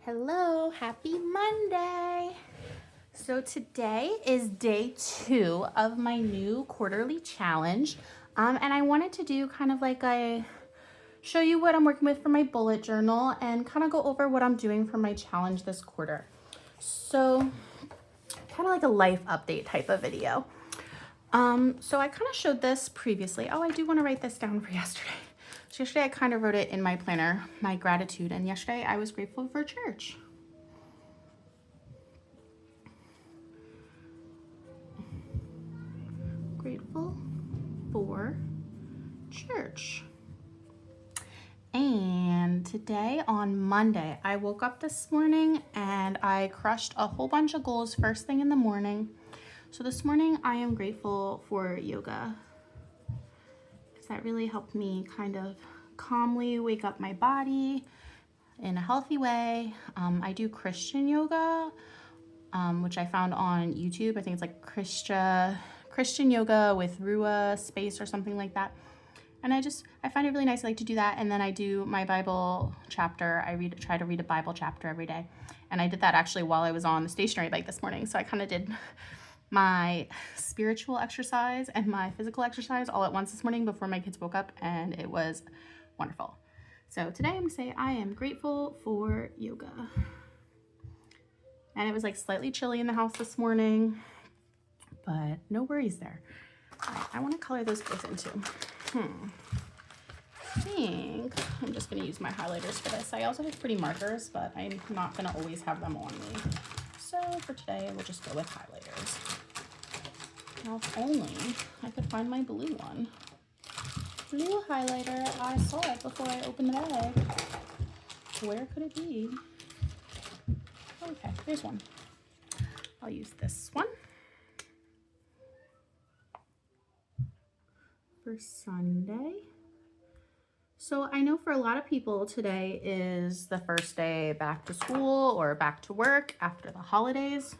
Hello, happy Monday. So today is day 2 of my new quarterly challenge. And I wanted to do kind of like show you what I'm working with for my bullet journal and kind of go over what I'm doing for my challenge this quarter. So kind of like a life update type of video. So I kind of showed this previously. Oh, I do want to write this down for yesterday. So yesterday I kind of wrote it in my planner, my gratitude, and yesterday I was grateful for church. Grateful for church. And today on Monday, I woke up this morning and I crushed a whole bunch of goals first thing in the morning. So this morning I am grateful for yoga because that really helped me kind of calmly wake up my body in a healthy way. I do Christian yoga, which I found on YouTube. I think it's like Christian yoga with Rua Space or something like that. And I find it really nice. I like to do that. And then I do my Bible chapter. Try to read a Bible chapter every day. And I did that actually while I was on the stationary bike this morning. So I kind of did my spiritual exercise and my physical exercise all at once this morning before my kids woke up, and it was wonderful. So today I'm gonna say I am grateful for yoga. And it was like slightly chilly in the house this morning, but no worries there. All right, I want to color those both in too. I think I'm just going to use my highlighters for this. I also have pretty markers, but I'm not going to always have them on me. So for today, we'll just go with highlighters. Now, if only I could find my blue one. Blue highlighter, I saw it before I opened the bag. Where could it be? Okay, here's one. I'll use this one for Sunday. So I know for a lot of people today is the first day back to school or back to work after the holidays.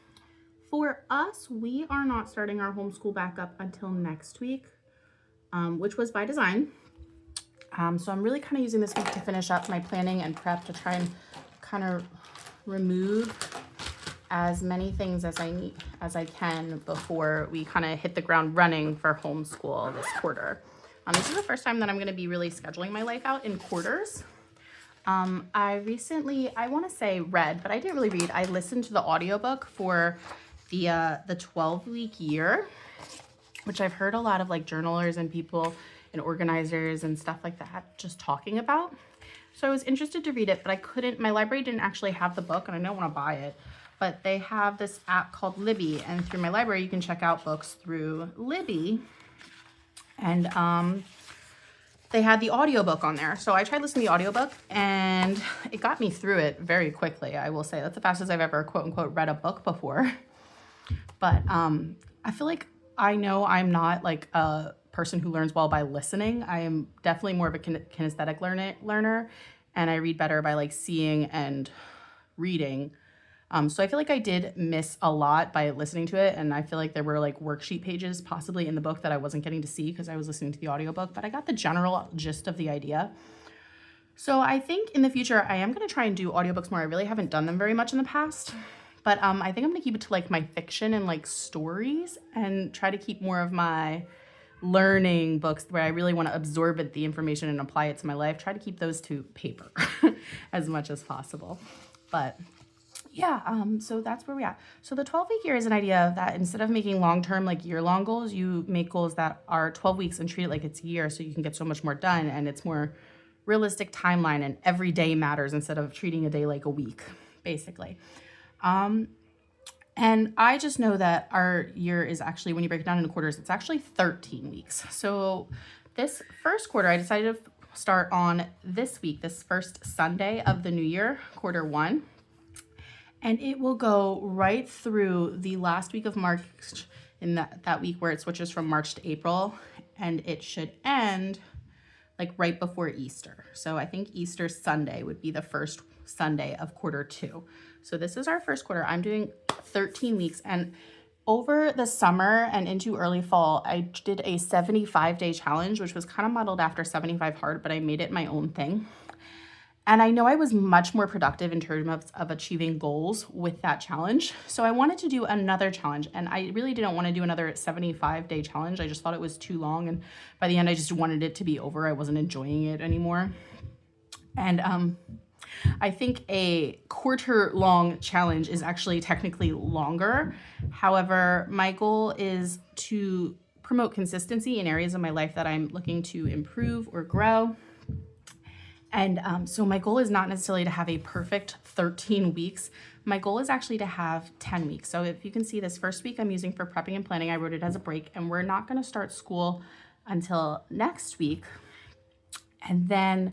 For us, we are not starting our homeschool back up until next week, which was by design. So I'm really kind of using this week to finish up my planning and prep to try and kind of remove as many things as I can before we kind of hit the ground running for homeschool this quarter. This is the first time that I'm going to be really scheduling my life out in quarters. I recently, I want to say read, but I didn't really read. I listened to the audiobook for the 12-week year, which I've heard a lot of like journalers and people and organizers and stuff like that just talking about. So I was interested to read it, but I couldn't, my library didn't actually have the book and I don't want to buy it. But they have this app called Libby, and through my library, you can check out books through Libby. And they had the audiobook on there. So I tried listening to the audiobook and it got me through it very quickly. I will say that's the fastest I've ever quote unquote read a book before. But I feel like I know I'm not like a person who learns well by listening. I am definitely more of a kinesthetic learner, and I read better by like seeing and reading. So I feel like I did miss a lot by listening to it, and I feel like there were like worksheet pages possibly in the book that I wasn't getting to see because I was listening to the audiobook, but I got the general gist of the idea. So I think in the future I am going to try and do audiobooks more. I really haven't done them very much in the past, but I think I'm going to keep it to like my fiction and like stories and try to keep more of my learning books where I really want to absorb the information and apply it to my life. Try to keep those to paper as much as possible. But yeah, so that's where we're at. So the 12-week year is an idea that instead of making long-term, like year-long goals, you make goals that are 12 weeks and treat it like it's a year so you can get so much more done, and it's more realistic timeline and every day matters instead of treating a day like a week, basically. And I just know that our year is actually, when you break it down into quarters, it's actually 13 weeks. So this first quarter, I decided to start on this week, this first Sunday of the new year, quarter 1. And it will go right through the last week of March in that week where it switches from March to April. And it should end like right before Easter. So I think Easter Sunday would be the first Sunday of quarter 2. So this is our first quarter. I'm doing 13 weeks. And over the summer and into early fall, I did a 75-day challenge, which was kind of modeled after 75 Hard, but I made it my own thing. And I know I was much more productive in terms of achieving goals with that challenge. So I wanted to do another challenge, and I really didn't want to do another 75-day challenge. I just thought it was too long. And by the end, I just wanted it to be over. I wasn't enjoying it anymore. And I think a quarter-long challenge is actually technically longer. However, my goal is to promote consistency in areas of my life that I'm looking to improve or grow. And so my goal is not necessarily to have a perfect 13 weeks. My goal is actually to have 10 weeks. So if you can see, this first week I'm using for prepping and planning. I wrote it as a break, and we're not going to start school until next week. And then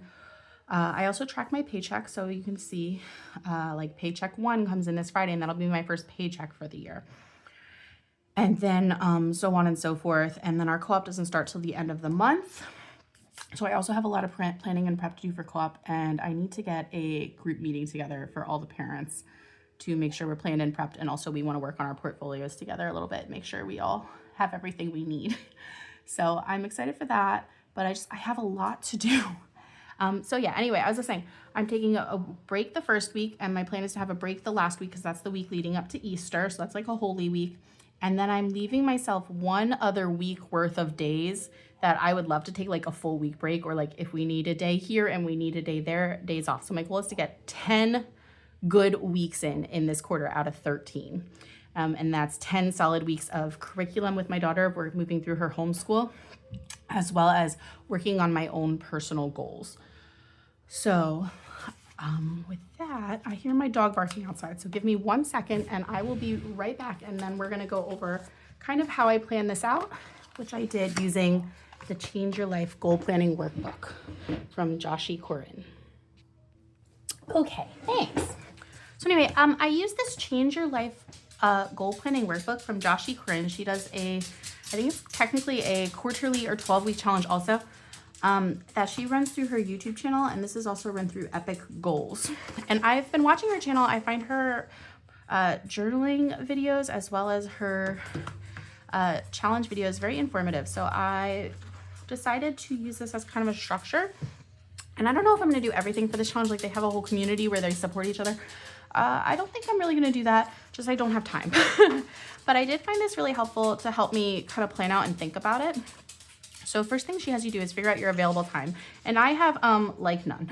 I also track my paycheck. So you can see like paycheck 1 comes in this Friday, and that'll be my first paycheck for the year. And then so on and so forth. And then our co-op doesn't start till the end of the month. So I also have a lot of planning and prep to do for co-op, and I need to get a group meeting together for all the parents to make sure we're planned and prepped. And also we want to work on our portfolios together a little bit, make sure we all have everything we need. So I'm excited for that, but I have a lot to do. So yeah, anyway, I was just saying, I'm taking a break the first week, and my plan is to have a break the last week because that's the week leading up to Easter. So that's like a Holy Week. And then I'm leaving myself one other week worth of days that I would love to take, like a full week break, or like if we need a day here and we need a day there, days off. So my goal is to get 10 good weeks in this quarter out of 13. And that's 10 solid weeks of curriculum with my daughter. We're moving through her homeschool, as well as working on my own personal goals. So with that, I hear my dog barking outside. So give me 1 second and I will be right back. And then we're gonna go over kind of how I plan this out, which I did using the Change Your Life Goal Planning Workbook from Joshi Corin. Okay, thanks. So anyway, I use this Change Your Life Goal Planning Workbook from Joshi Corin. She does I think it's technically a quarterly or 12-week challenge also, that she runs through her YouTube channel, and this is also run through Epic Goals. And I've been watching her channel. I find her journaling videos as well as her challenge videos very informative. So I decided to use this as kind of a structure. And I don't know if I'm going to do everything for this challenge. Like, they have a whole community where they support each other. I don't think I'm really going to do that. Just I don't have time. But I did find this really helpful to help me kind of plan out and think about it. So first thing she has you do is figure out your available time. And I have like none.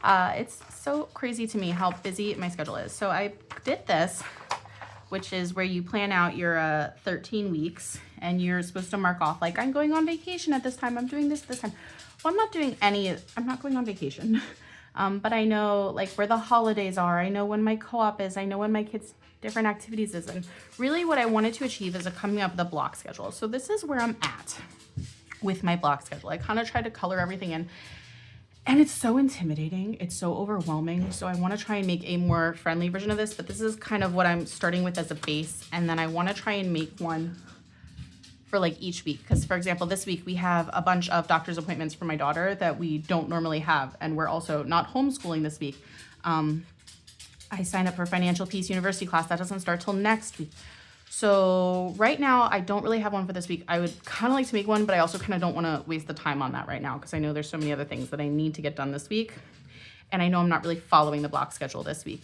It's so crazy to me how busy my schedule is. So I did this, which is where you plan out your 13 weeks, and you're supposed to mark off, like, I'm going on vacation at this time, I'm doing this time. Well, I'm not going on vacation. But I know like where the holidays are. I know when my co-op is. I know when my kids' different activities is. And really what I wanted to achieve is coming up with a block schedule. So this is where I'm at with my block schedule. I kind of tried to color everything in, and it's so intimidating. It's so overwhelming. So I want to try and make a more friendly version of this, but this is kind of what I'm starting with as a base. And then I want to try and make one for like each week. Because for example, this week we have a bunch of doctor's appointments for my daughter that we don't normally have. And we're also not homeschooling this week. I signed up for Financial Peace University class. That doesn't start till next week. So right now I don't really have one for this week. I would kind of like to make one, but I also kind of don't want to waste the time on that right now, because I know there's so many other things that I need to get done this week. And I know I'm not really following the block schedule this week.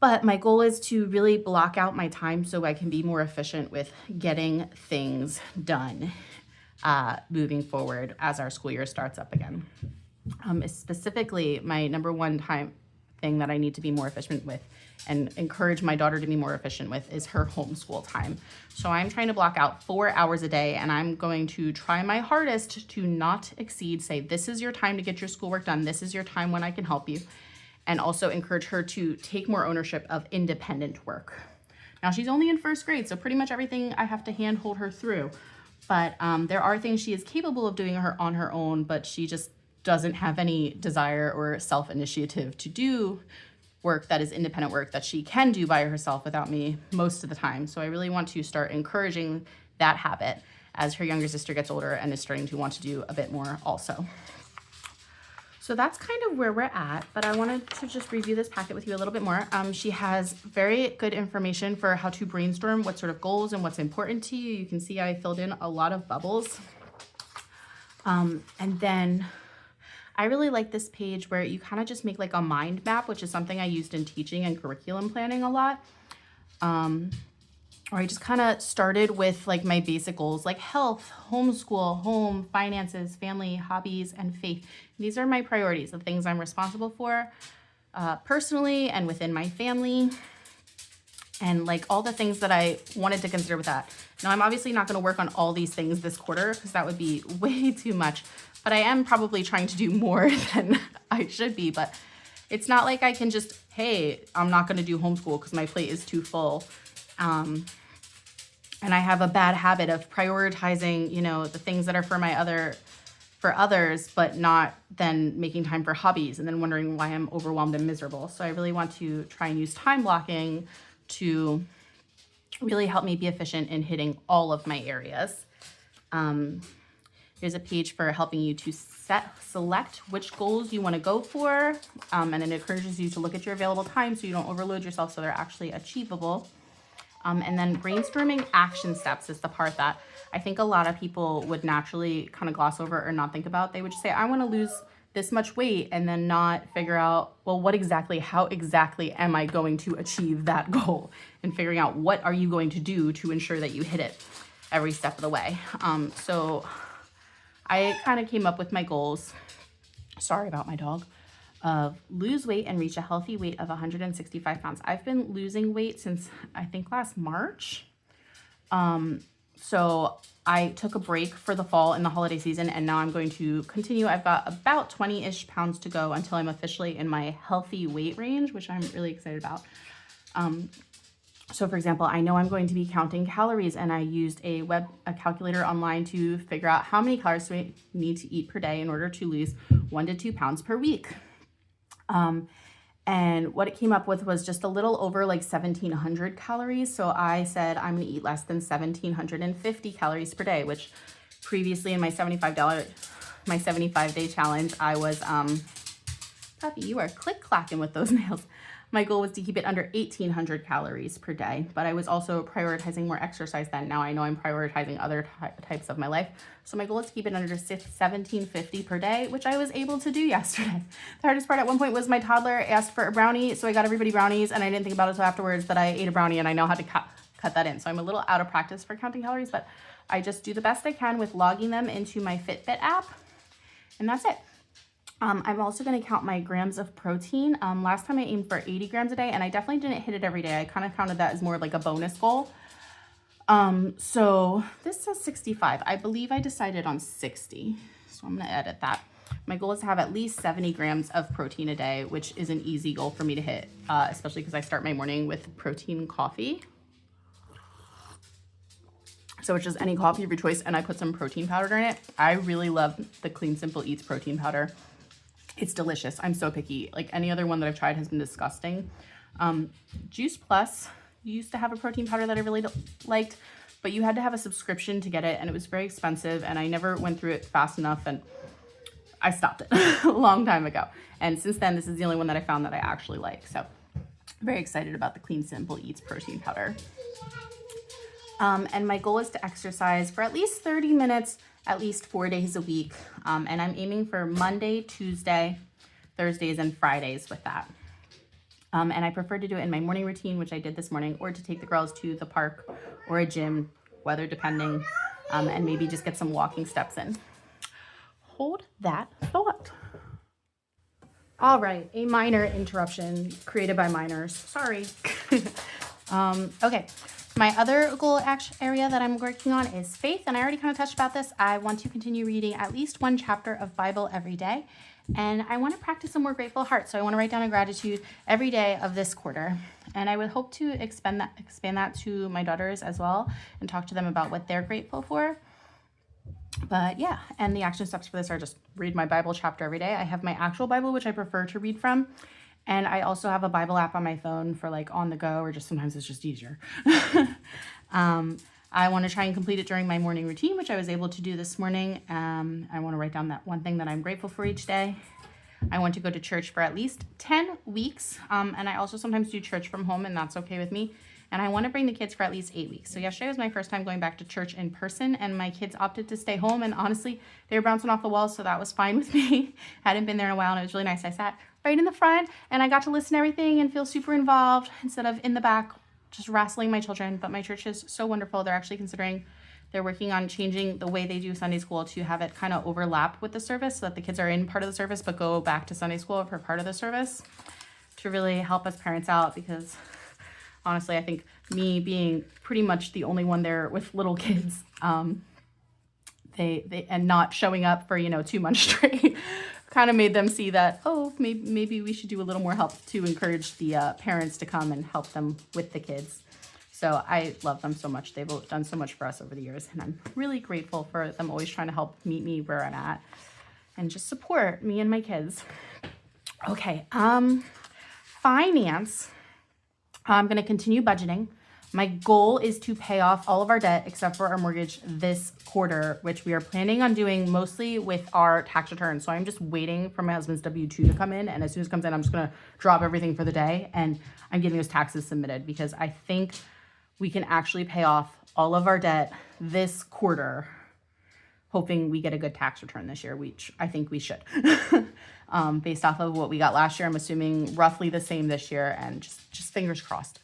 But my goal is to really block out my time so I can be more efficient with getting things done moving forward as our school year starts up again. Specifically, my number one thing that I need to be more efficient with and encourage my daughter to be more efficient with is her homeschool time. So I'm trying to block out 4 hours a day, and I'm going to try my hardest to not exceed, say, this is your time to get your schoolwork done. This is your time when I can help you. And also encourage her to take more ownership of independent work. Now, she's only in first grade, so pretty much everything I have to handhold her through. But there are things she is capable of doing on her own, but she just doesn't have any desire or self-initiative to do work that is independent work that she can do by herself without me most of the time. So I really want to start encouraging that habit as her younger sister gets older and is starting to want to do a bit more also. So that's kind of where we're at, but I wanted to just review this packet with you a little bit more. She has very good information for how to brainstorm what sort of goals and what's important to you. You can see I filled in a lot of bubbles. And then I really like this page where you kind of just make like a mind map, which is something I used in teaching and curriculum planning a lot. Or I just kind of started with like my basic goals like health, homeschool, home, finances, family, hobbies, and faith. These are my priorities, the things I'm responsible for personally and within my family, and like all the things that I wanted to consider with that. Now, I'm obviously not going to work on all these things this quarter because that would be way too much, but I am probably trying to do more than I should be. But it's not like I can just, hey, I'm not going to do homeschool because my plate is too full. And I have a bad habit of prioritizing, the things that are for others, but not then making time for hobbies and then wondering why I'm overwhelmed and miserable. So I really want to try and use time blocking to really help me be efficient in hitting all of my areas. There's a page for helping you to select which goals you want to go for. And it encourages you to look at your available time so you don't overload yourself so they're actually achievable. And then brainstorming action steps is the part that I think a lot of people would naturally kind of gloss over or not think about. They would just say, I want to lose this much weight, and then not figure out, well, how exactly am I going to achieve that goal? And figuring out what are you going to do to ensure that you hit it every step of the way. So I kind of came up with my goals. Sorry about my dog. Of lose weight and reach a healthy weight of 165 pounds. I've been losing weight since I think last March. So I took a break for the fall and the holiday season, and now I'm going to continue. I've got about 20-ish pounds to go until I'm officially in my healthy weight range, which I'm really excited about. So for example, I know I'm going to be counting calories, and I used a calculator online to figure out how many calories do I need to eat per day in order to lose 1 to 2 pounds per week. And what it came up with was just a little over like 1,700 calories. So I said I'm going to eat less than 1,750 calories per day, which previously in my $75-day challenge, I was, puppy, you are click-clacking with those nails. My goal was to keep it under 1,800 calories per day, but I was also prioritizing more exercise then. Now I know I'm prioritizing other types of my life. So my goal is to keep it under 1,750 per day, which I was able to do yesterday. The hardest part at one point was my toddler asked for a brownie, so I got everybody brownies, and I didn't think about it until afterwards that I ate a brownie, and I know how to cut that in. So I'm a little out of practice for counting calories, but I just do the best I can with logging them into my Fitbit app, and that's it. I'm also going to count my grams of protein. Last time I aimed for 80 grams a day, and I definitely didn't hit it every day. I kind of counted that as more like a bonus goal. So this says 65. I believe I decided on 60. So I'm going to edit that. My goal is to have at least 70 grams of protein a day, which is an easy goal for me to hit, especially because I start my morning with protein coffee. So it's just any coffee of your choice, and I put some protein powder in it. I really love the Clean Simple Eats protein powder. It's delicious. I'm so picky. Like any other one that I've tried has been disgusting. Juice Plus used to have a protein powder that I really liked, but you had to have a subscription to get it, and it was very expensive, and I never went through it fast enough, and I stopped it a long time ago. And since then, this is the only one that I found that I actually like. So very excited about the Clean Simple Eats protein powder. And my goal is to exercise for at least 30 minutes, at least 4 days a week. And I'm aiming for Monday, Tuesday, Thursdays, and Fridays with that. And I prefer to do it in my morning routine, which I did this morning, or to take the girls to the park or a gym, weather depending, and maybe just get some walking steps in. Hold that thought. All right, a minor interruption created by minors. Sorry. Okay. My other goal area that I'm working on is faith, and I already kind of touched about this. I want to continue reading at least one chapter of Bible every day, and I want to practice a more grateful heart. So I want to write down a gratitude every day of this quarter, and I would hope to expand that to my daughters as well and talk to them about what they're grateful for. But yeah, and the action steps for this are just read my Bible chapter every day. I have my actual Bible, which I prefer to read from. And I also have a Bible app on my phone for like on the go, or just sometimes it's just easier. I want to try and complete it during my morning routine, which I was able to do this morning. I want to write down that one thing that I'm grateful for each day. I want to go to church for at least 10 weeks. And I also sometimes do church from home, and that's okay with me. and I want to bring the kids for at least 8 weeks. So yesterday was my first time going back to church in person, and my kids opted to stay home, and honestly, they were bouncing off the walls, so that was fine with me. Hadn't been there in a while, and it was really nice. I sat right in the front, and I got to listen to everything and feel super involved instead of in the back just wrestling my children. But my church is so wonderful. They're actually considering, they're working on changing the way they do Sunday school to have it kind of overlap with the service so that the kids are in part of the service but go back to Sunday school for part of the service, to really help us parents out, because honestly, I think me being pretty much the only one there with little kids, they and not showing up for 2 months straight kind of made them see that, oh, maybe we should do a little more help to encourage the parents to come and help them with the kids. So I love them so much. They've done so much for us over the years, and I'm really grateful for them always trying to help meet me where I'm at and just support me and my kids. Okay, finance. I'm going to continue budgeting. My goal is to pay off all of our debt except for our mortgage this quarter, which we are planning on doing mostly with our tax return. So I'm just waiting for my husband's W-2 to come in. And as soon as it comes in, I'm just going to drop everything for the day. And I'm getting those taxes submitted because I think we can actually pay off all of our debt this quarter, hoping we get a good tax return this year, which I think we should. Based off of what we got last year, I'm assuming roughly the same this year, and just fingers crossed.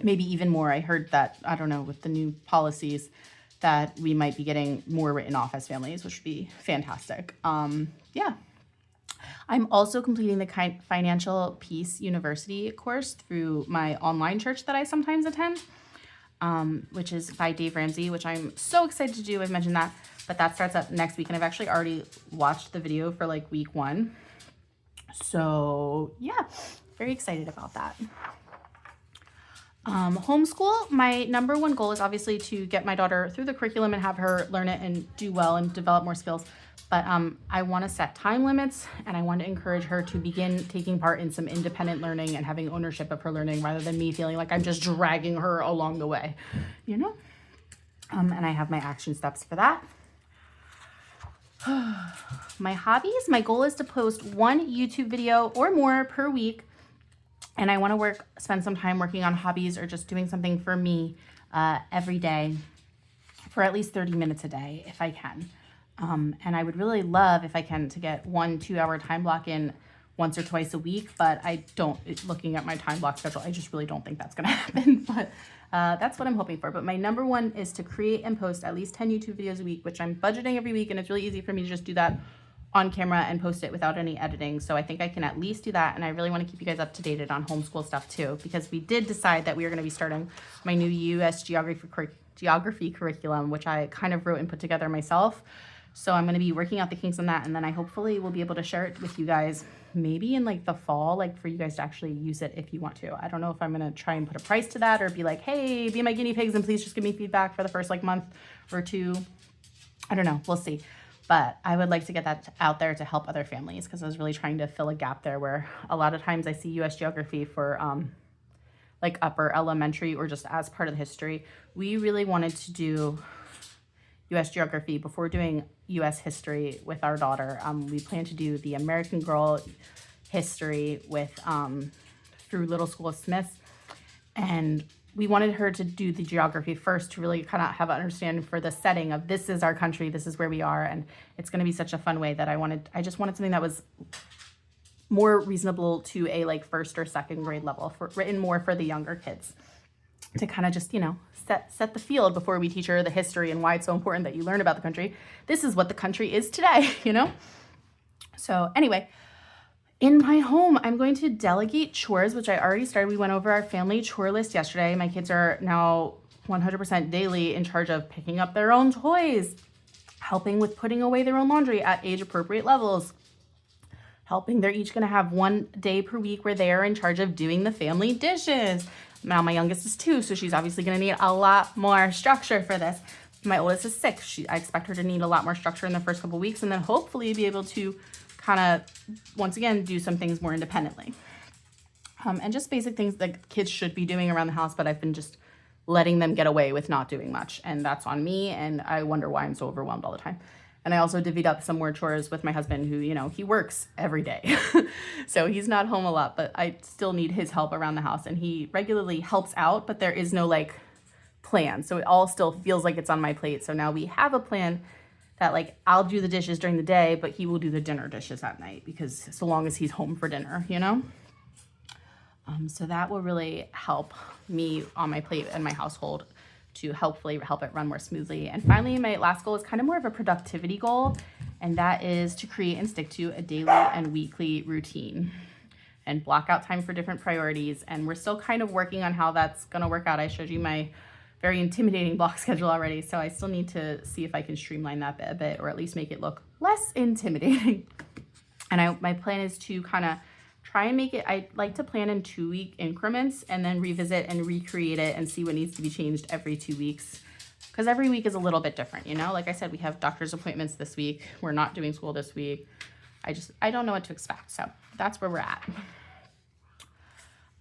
Maybe even more. I heard that, I don't know, with the new policies that we might be getting more written off as families, which would be fantastic. Yeah. I'm also completing the Financial Peace University course through my online church that I sometimes attend, which is by Dave Ramsey, which I'm so excited to do. I've mentioned that, but that starts up next week, and I've actually already watched the video for like week 1. So yeah, very excited about that. Homeschool, my number one goal is obviously to get my daughter through the curriculum and have her learn it and do well and develop more skills. But I want to set time limits, and I want to encourage her to begin taking part in some independent learning and having ownership of her learning rather than me feeling like I'm just dragging her along the way, And I have my action steps for that. My hobbies, my goal is to post 1 YouTube video or more per week. And I want to spend some time working on hobbies or just doing something for me every day for at least 30 minutes a day if I can. And I would really love if I can to get 1 2-hour time block in once or twice a week, but I don't, looking at my time block schedule, I just really don't think that's going to happen. But that's what I'm hoping for. But my number one is to create and post at least 10 YouTube videos a week, which I'm budgeting every week. And it's really easy for me to just do that on camera and post it without any editing. So I think I can at least do that. And I really want to keep you guys up to date on homeschool stuff too, because we did decide that we were going to be starting my new U.S. geography curriculum, which I kind of wrote and put together myself. So I'm going to be working out the kinks on that. And then I hopefully will be able to share it with you guys maybe in like the fall, like for you guys to actually use it if you want to. I don't know if I'm going to try and put a price to that or be like, hey, be my guinea pigs and please just give me feedback for the first like month or 2. I don't know. We'll see. But I would like to get that out there to help other families, because I was really trying to fill a gap there where a lot of times I see U.S. geography for like upper elementary or just as part of the history. We really wanted to do U.S. geography before doing U.S. history with our daughter. We plan to do the American Girl history with through Little School of Smiths, and we wanted her to do the geography first to really kind of have an understanding for the setting of this is our country, this is where we are, and it's going to be such a fun way that I just wanted something that was more reasonable to a like 1st or 2nd grade level, written more for the younger kids, to kind of just, set the field before we teach her the history and why it's so important that you learn about the country. This is what the country is today, So anyway, in my home, I'm going to delegate chores, which I already started. We went over our family chore list yesterday. My kids are now 100% daily in charge of picking up their own toys, helping with putting away their own laundry at age-appropriate levels, helping. They're each going to have 1 day per week where they are in charge of doing the family dishes. Now my youngest is 2, so she's obviously going to need a lot more structure for this. My oldest is 6. I expect her to need a lot more structure in the first couple weeks, and then hopefully be able to kind of, once again, do some things more independently. And just basic things that kids should be doing around the house, but I've been just letting them get away with not doing much. And that's on me, and I wonder why I'm so overwhelmed all the time. And I also divvied up some more chores with my husband who, you know, he works every day. So he's not home a lot, but I still need his help around the house. And he regularly helps out, but there is no like plan. So it all still feels like it's on my plate. So now we have a plan that like I'll do the dishes during the day, but he will do the dinner dishes at night because so long as he's home for dinner, you know? So that will really help me on my plate and my household to hopefully help it run more smoothly. And finally, my last goal is kind of more of a productivity goal, and that is to create and stick to a daily and weekly routine and block out time for different priorities. And we're still kind of working on how that's gonna work out. I showed you my very intimidating block schedule already, so I still need to see if I can streamline that a bit or at least make it look less intimidating. And my plan is to kind of try and make it, I like to plan in 2-week increments and then revisit and recreate it and see what needs to be changed every 2 weeks. Because every week is a little bit different, you know? Like I said, we have doctor's appointments this week. We're not doing school this week. I don't know what to expect. So that's where we're at.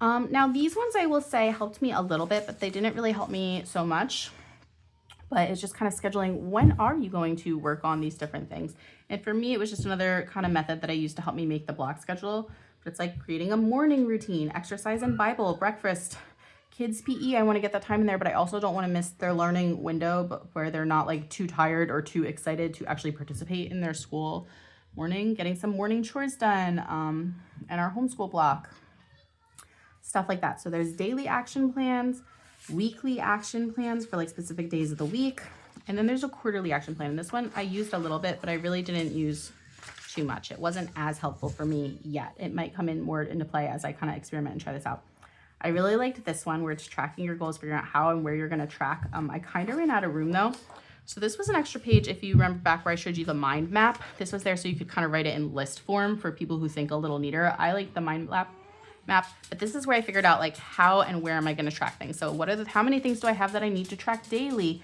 Now these ones I will say helped me a little bit, but they didn't really help me so much. But it's just kind of scheduling, when are you going to work on these different things? And for me, it was just another kind of method that I used to help me make the block schedule. But it's like creating a morning routine, exercise and Bible, breakfast, kids PE. I want to get that time in there, but I also don't want to miss their learning window, but where they're not like too tired or too excited to actually participate in their school morning, getting some morning chores done, and our homeschool block, stuff like that. So there's daily action plans, weekly action plans for like specific days of the week. And then there's a quarterly action plan. And this one I used a little bit, but I really didn't use too much. It wasn't as helpful for me yet. It might come in more into play as I kind of experiment and try this out. I really liked this one where it's tracking your goals, figuring out how and where you're going to track. I kind of ran out of room though. So this was an extra page. If you remember back where I showed you the mind map, this was there so you could kind of write it in list form for people who think a little neater. I like the mind map, but this is where I figured out like how and where am I going to track things. So how many things do I have that I need to track daily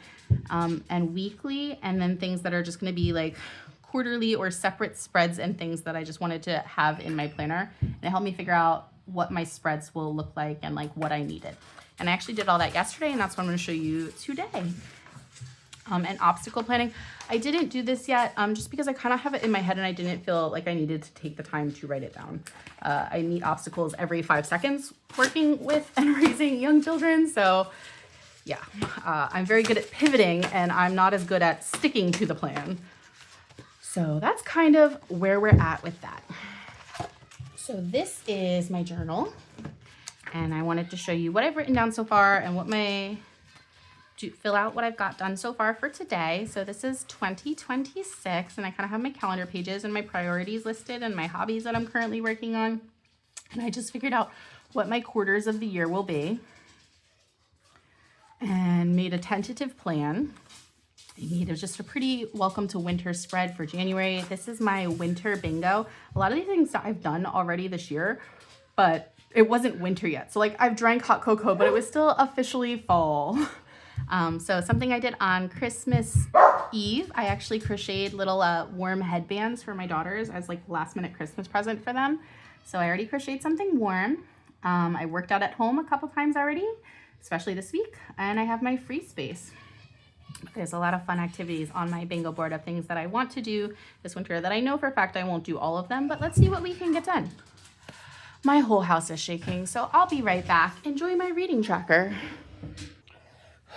and weekly, and then things that are just going to be like quarterly or separate spreads and things that I just wanted to have in my planner. And it helped me figure out what my spreads will look like and like what I needed. And I actually did all that yesterday, and that's what I'm going to show you today. And obstacle planning. I didn't do this yet just because I kind of have it in my head and I didn't feel like I needed to take the time to write it down. I meet obstacles every 5 seconds working with and raising young children. So yeah, I'm very good at pivoting and I'm not as good at sticking to the plan. So that's kind of where we're at with that. So this is my journal, and I wanted to show you what I've written down so far and fill out what I've got done so far for today. So this is 2026, and I kind of have my calendar pages and my priorities listed and my hobbies that I'm currently working on. And I just figured out what my quarters of the year will be and made a tentative plan. I made just a pretty welcome to winter spread for January. This is my winter bingo. A lot of these things that I've done already this year, but it wasn't winter yet. So like I've drank hot cocoa, but it was still officially fall. So something I did on Christmas Eve, I actually crocheted little warm headbands for my daughters as like last minute Christmas present for them. So I already crocheted something warm. I worked out at home a couple times already, especially this week, and I have my free space. There's a lot of fun activities on my bingo board of things that I want to do this winter that I know for a fact I won't do all of them, but let's see what we can get done. My whole house is shaking, so I'll be right back. Enjoy my reading tracker.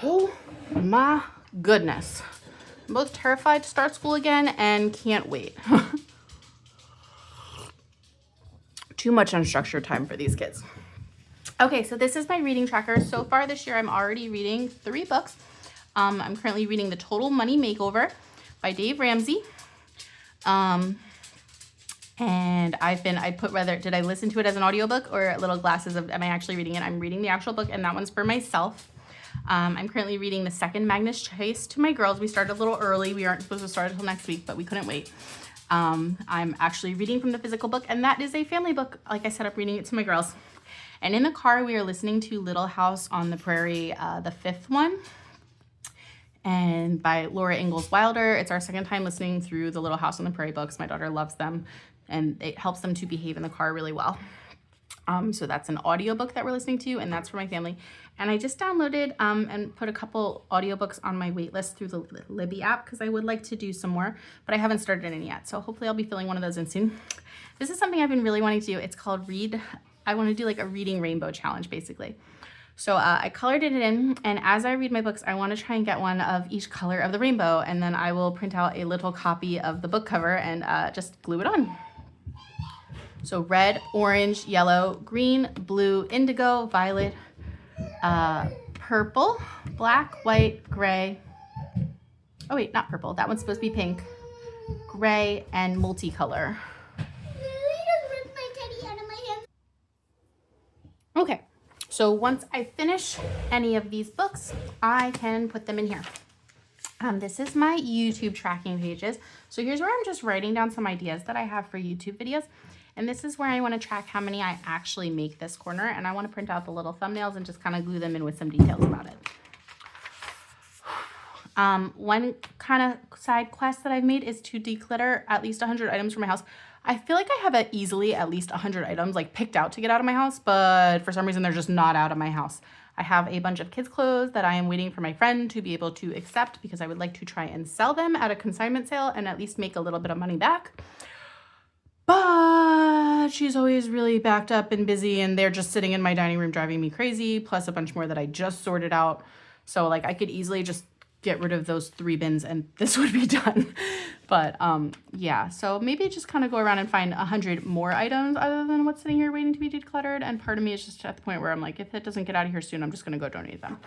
Oh my goodness. I'm both terrified to start school again and can't wait. Too much unstructured time for these kids. Okay, so this is my reading tracker. So far this year, I'm already reading 3 books. I'm currently reading The Total Money Makeover by Dave Ramsey. And did I listen to it as an audiobook or little glasses of, am I actually reading it? I'm reading the actual book, and that one's for myself. I'm currently reading the second Magnus Chase to my girls. We started a little early. We aren't supposed to start until next week, but we couldn't wait. I'm actually reading from the physical book, and that is a family book. Like I said, I'm reading it to my girls. And in the car, we are listening to Little House on the Prairie, the 5th one, and by Laura Ingalls Wilder. It's our second time listening through the Little House on the Prairie books. My daughter loves them, and it helps them to behave in the car really well. So that's an audiobook that we're listening to, and that's for my family. And I just downloaded and put a couple audiobooks on my wait list through the Libby app because I would like to do some more, but I haven't started any yet. So hopefully I'll be filling one of those in soon. This is something I've been really wanting to do. It's called Read. I want to do like a reading rainbow challenge, basically. So I colored it in, and as I read my books, I want to try and get one of each color of the rainbow, and then I will print out a little copy of the book cover and just glue it on. So red, orange, yellow, green, blue, indigo, violet, purple, black, white, gray. Oh wait, not purple. That one's supposed to be pink. Gray and multicolor. Okay, so once I finish any of these books, I can put them in here. This is my YouTube tracking pages. So here's where I'm just writing down some ideas that I have for YouTube videos. And this is where I want to track how many I actually make this corner. And I want to print out the little thumbnails and just kind of glue them in with some details about it. One kind of side quest that I've made is to declutter at least 100 items from my house. I feel like I have easily at least 100 items like picked out to get out of my house, but for some reason they're just not out of my house. I have a bunch of kids' clothes that I am waiting for my friend to be able to accept because I would like to try and sell them at a consignment sale and at least make a little bit of money back. But she's always really backed up and busy, and they're just sitting in my dining room driving me crazy, plus a bunch more that I just sorted out. So like I could easily just get rid of those 3 bins and this would be done. But yeah, so maybe just kind of go around and find 100 more items other than what's sitting here waiting to be decluttered. And part of me is just at the point where I'm like, if it doesn't get out of here soon, I'm just going to go donate them.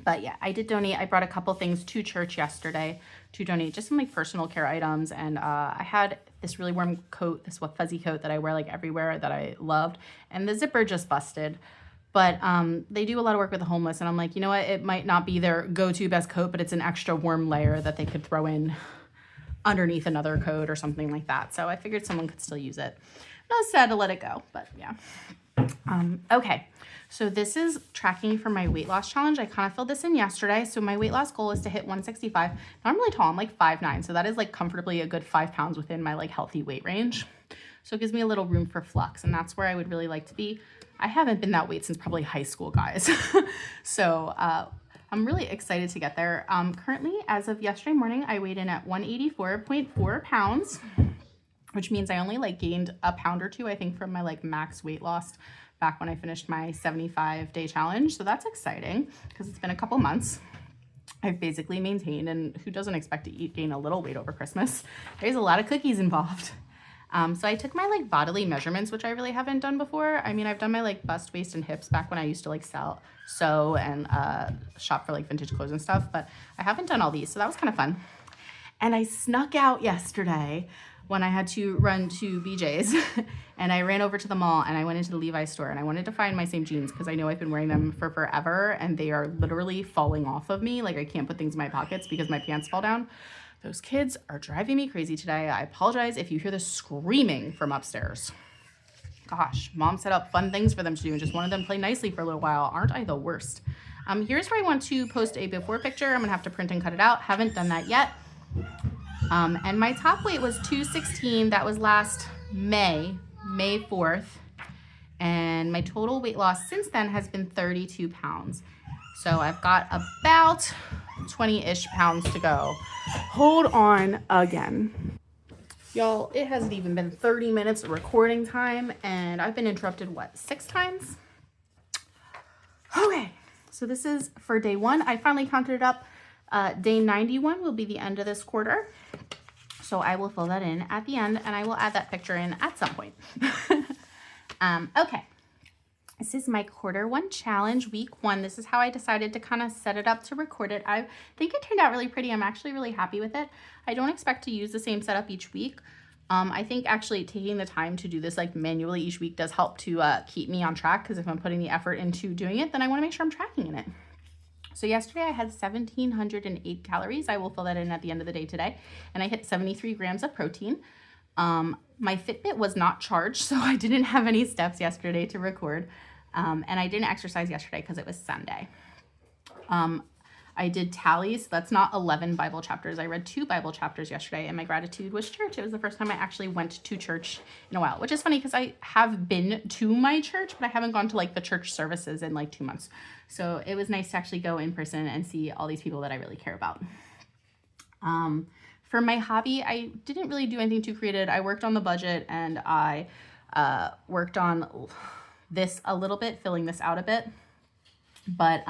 But yeah, I did donate. I brought a couple things to church yesterday to donate, just some like personal care items. And I had this really warm coat, this fuzzy coat that I wear like everywhere that I loved. And the zipper just busted. But they do a lot of work with the homeless. And I'm like, you know what? It might not be their go-to best coat, but it's an extra warm layer that they could throw in underneath another coat or something like that. So I figured someone could still use it. I was sad to let it go, but yeah. Okay, so this is tracking for my weight loss challenge. I kind of filled this in yesterday. So my weight loss goal is to hit 165. Now I'm really tall. I'm like 5'9". So that is like comfortably a good 5 pounds within my like healthy weight range. So it gives me a little room for flux, and that's where I would really like to be. I haven't been that weight since probably high school, guys. So I'm really excited to get there. Currently, as of yesterday morning, I weighed in at 184.4 pounds, which means I only like gained a pound or 2, I think, from my like max weight loss back when I finished my 75-day challenge. So that's exciting because it's been a couple months. I've basically maintained, and who doesn't expect to gain a little weight over Christmas? There's a lot of cookies involved. So I took my like bodily measurements, which I really haven't done before. I mean, I've done my like bust, waist, and hips back when I used to like sew and shop for like vintage clothes and stuff, but I haven't done all these. So that was kind of fun. And I snuck out yesterday when I had to run to BJ's and I ran over to the mall and I went into the Levi's store and I wanted to find my same jeans because I know I've been wearing them for forever and they are literally falling off of me. Like I can't put things in my pockets because my pants fall down. Those kids are driving me crazy today. I apologize if you hear the screaming from upstairs. Gosh, mom set up fun things for them to do and just wanted them to play nicely for a little while. Aren't I the worst? Here's where I want to post a before picture. I'm gonna have to print and cut it out. Haven't done that yet. And my top weight was 216. That was last May 4th. And my total weight loss since then has been 32 pounds. So I've got about 20-ish pounds to go. Hold on again. Y'all, it hasn't even been 30 minutes of recording time and I've been interrupted, 6 times? Okay, so this is for day 1. I finally counted it up. Day 91 will be the end of this quarter. So I will fill that in at the end and I will add that picture in at some point. Okay. This is my quarter 1 challenge, week 1. This is how I decided to kind of set it up to record it. I think it turned out really pretty. I'm actually really happy with it. I don't expect to use the same setup each week. I think actually taking the time to do this like manually each week does help to keep me on track, because if I'm putting the effort into doing it, then I want to make sure I'm tracking in it. So yesterday I had 1,708 calories. I will fill that in at the end of the day today. And I hit 73 grams of protein. My Fitbit was not charged, so I didn't have any steps yesterday to record. And I didn't exercise yesterday because it was Sunday. I did tallies. That's not 11 Bible chapters. I read 2 Bible chapters yesterday, and my gratitude was church. It was the first time I actually went to church in a while, which is funny because I have been to my church, but I haven't gone to like the church services in like 2 months. So it was nice to actually go in person and see all these people that I really care about. For my hobby, I didn't really do anything too creative. I worked on the budget, and I worked on this a little bit, filling this out a bit. But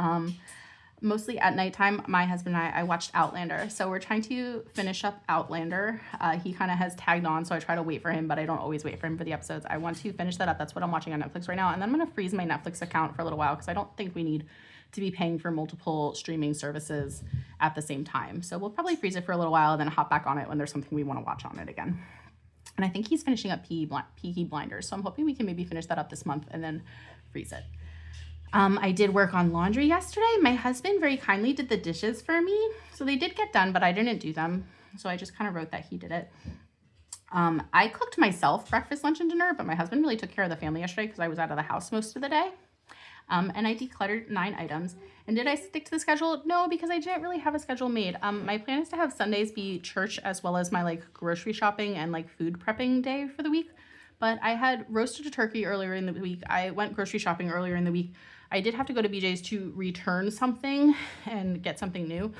mostly at nighttime, my husband and I watched Outlander. So we're trying to finish up Outlander. He kind of has tagged on, so I try to wait for him, but I don't always wait for him for the episodes. I want to finish that up. That's what I'm watching on Netflix right now. And then I'm going to freeze my Netflix account for a little while because I don't think we need to be paying for multiple streaming services at the same time. So we'll probably freeze it for a little while, then hop back on it when there's something we want to watch on it again. And I think he's finishing up Peaky Blinders. So I'm hoping we can maybe finish that up this month and then freeze it. I did work on laundry yesterday. My husband very kindly did the dishes for me. So they did get done, but I didn't do them. So I just kind of wrote that he did it. I cooked myself breakfast, lunch, and dinner, but my husband really took care of the family yesterday because I was out of the house most of the day. And I decluttered 9 items. And did I stick to the schedule? No, because I didn't really have a schedule made. My plan is to have Sundays be church as well as my like grocery shopping and like food prepping day for the week. But I had roasted a turkey earlier in the week. I went grocery shopping earlier in the week. I did have to go to BJ's to return something and get something new.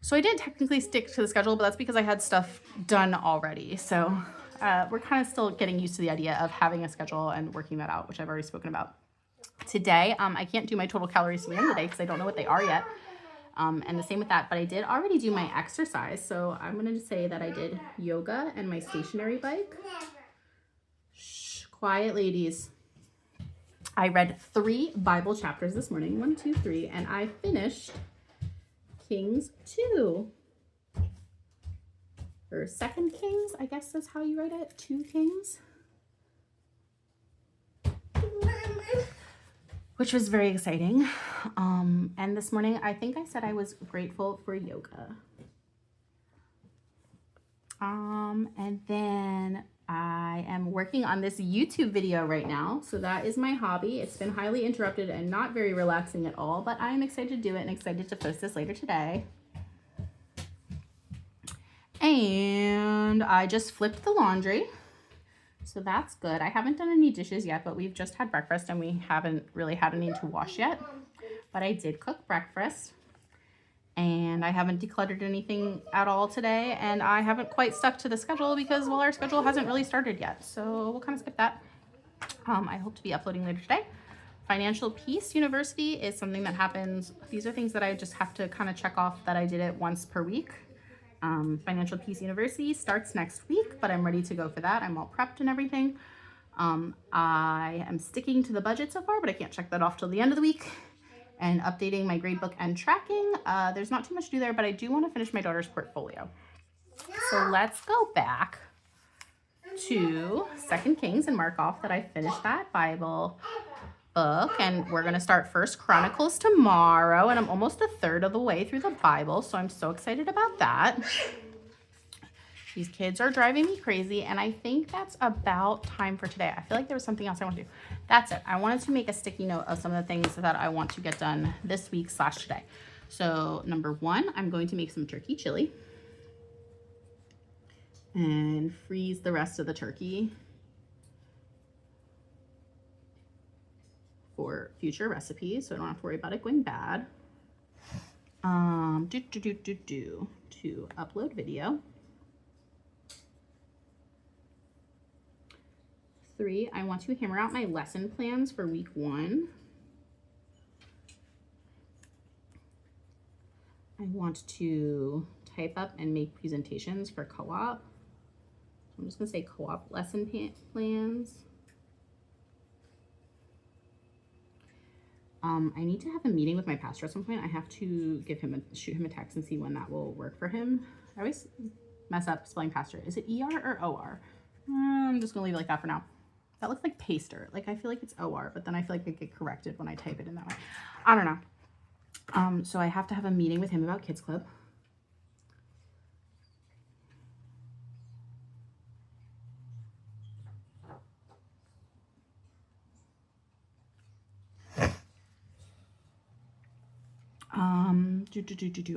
So I did technically stick to the schedule, but that's because I had stuff done already. So we're kind of still getting used to the idea of having a schedule and working that out, which I've already spoken about. Today, I can't do my total calories to the end of the day because I don't know what they are yet. And the same with that, but I did already do my exercise. So I'm going to say that I did yoga and my stationary bike. Shh, quiet, ladies. I read 3 Bible chapters this morning, 1, 2, 3, and I finished Kings 2. Or 2 Kings, I guess is how you write it. 2 Kings. Which was very exciting. And this morning, I think I said I was grateful for yoga. And then I am working on this YouTube video right now. So that is my hobby. It's been highly interrupted and not very relaxing at all, but I'm excited to do it and excited to post this later today. And I just flipped the laundry. So that's good. I haven't done any dishes yet, but we've just had breakfast and we haven't really had any to wash yet. But I did cook breakfast. And I haven't decluttered anything at all today. And I haven't quite stuck to the schedule because, well, our schedule hasn't really started yet. So we'll kind of skip that. I hope to be uploading later today. Financial Peace University is something that happens. These are things that I just have to kind of check off that I did it once per week. Financial Peace University starts next week, but I'm ready to go for that. I'm all prepped and everything. I am sticking to the budget so far, but I can't check that off till the end of the week. And updating my gradebook and tracking. There's not too much to do there, but I do want to finish my daughter's portfolio. So let's go back to 2 Kings and mark off that I finished that Bible book. And we're going to start 1 Chronicles tomorrow. And I'm almost a third of the way through the Bible, so I'm so excited about that. These kids are driving me crazy, and I think that's about time for today. I feel like there was something else I want to do. That's it. I wanted to make a sticky note of some of the things that I want to get done this week / today. So number 1, I'm going to make some turkey chili and freeze the rest of the turkey for future recipes, so I don't have to worry about it going bad. To upload video. 3, I want to hammer out my lesson plans for week 1. I want to type up and make presentations for co-op. So I'm just going to say co-op lesson plans. I need to have a meeting with my pastor at some point. I have to shoot him a text and see when that will work for him. I always mess up spelling pastor. Is it ER or OR? I'm just going to leave it like that for now. That looks like paster. Like, I feel like it's OR, but then I feel like I get corrected when I type it in that way. I don't know. So I have to have a meeting with him about Kids Club.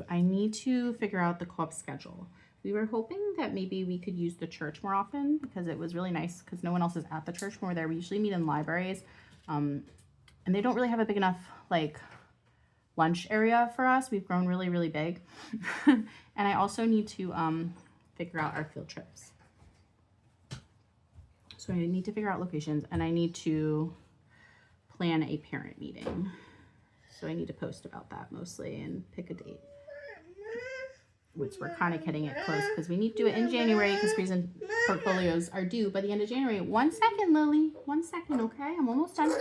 I need to figure out the co-op schedule. We were hoping that maybe we could use the church more often because it was really nice because no one else is at the church when we're there. We usually meet in libraries, and they don't really have a big enough like lunch area for us. We've grown really, really big. And I also need to figure out our field trips. So I need to figure out locations and I need to plan a parent meeting. So I need to post about that mostly and pick a date. Which we're kind of getting it close because we need to do it in January because present portfolios are due by the end of January. 1 second, Lily. 1 second, okay? I'm almost done.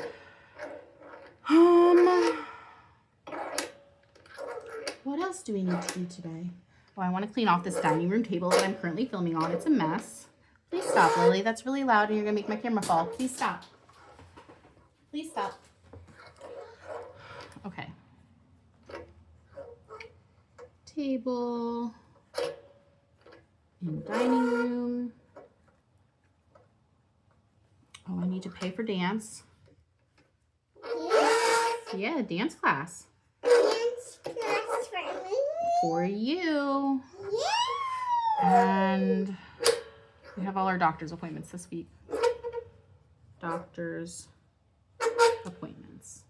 What else do we need to do today? Oh, I want to clean off this dining room table that I'm currently filming on. It's a mess. Please stop, Lily. That's really loud and you're going to make my camera fall. Please stop. Please stop. Okay. Table in dining room. Oh, I need to pay for dance. Yeah, dance class. Dance class for me. For you. Yeah. And we have all our doctor's appointments this week. Doctor's appointments.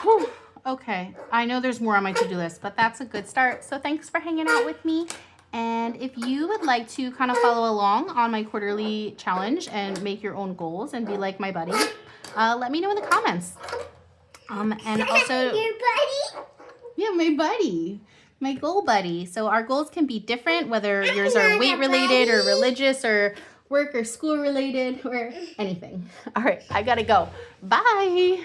Whew. Okay, I know there's more on my to-do list, but that's a good start. So thanks for hanging out with me. And if you would like to kind of follow along on my quarterly challenge and make your own goals and be like my buddy, let me know in the comments. And also, Your buddy? yeah, my buddy, my goal buddy. So our goals can be different, whether yours are weight related or religious or work or school related or anything. All right, I gotta go. Bye.